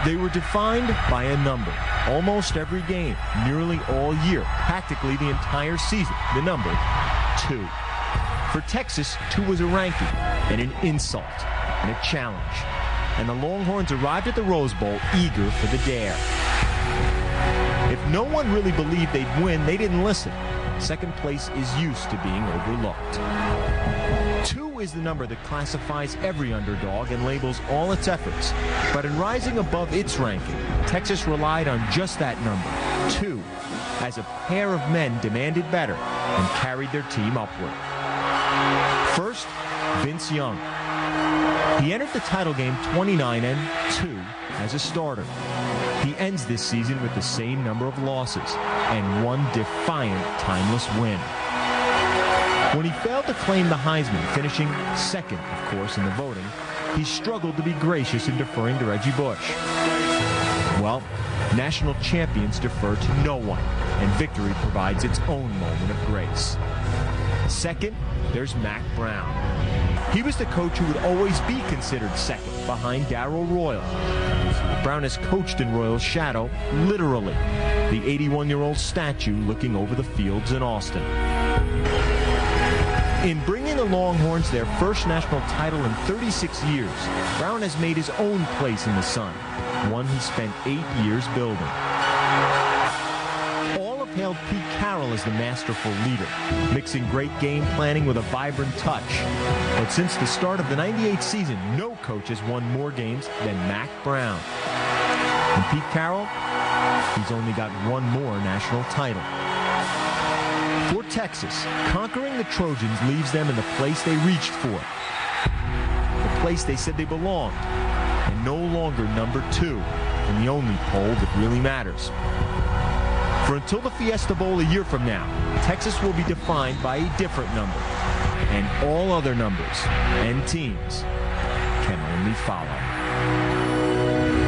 They were defined by a number. Almost every game, nearly all year, practically the entire season, the number 2. For Texas, 2 was a ranking and an insult and a challenge. And the Longhorns arrived at the Rose Bowl eager for the dare. If no one really believed they'd win, they didn't listen. Second place is used to being overlooked. 2 is the number that classifies every underdog and labels all its efforts. But in rising above its ranking, Texas relied on just that number, 2, as a pair of men demanded better and carried their team upward. First, Vince Young. He entered the title game 29-2 as a starter. He ends this season with the same number of losses and one defiant, timeless win. When he failed to claim the Heisman, finishing second, of course, in the voting, he struggled to be gracious in deferring to Reggie Bush. Well, national champions defer to no one, and victory provides its own moment of grace. Second, there's Mack Brown. He was the coach who would always be considered second, behind Darrell Royal. Brown has coached in Royal's shadow, literally, the 81-year-old statue looking over the fields in Austin. In bringing the Longhorns their first national title in 36 years, Brown has made his own place in the sun, one he spent 8 years building. All have hailed Pete Carroll as the masterful leader, mixing great game planning with a vibrant touch. But since the start of the '98 season, no coach has won more games than Mack Brown. And Pete Carroll, he's only got one more national title. For Texas, conquering the Trojans leaves them in the place they reached for, the place they said they belonged, and no longer number 2 in the only poll that really matters. For until the Fiesta Bowl a year from now, Texas will be defined by a different number, and all other numbers and teams can only follow.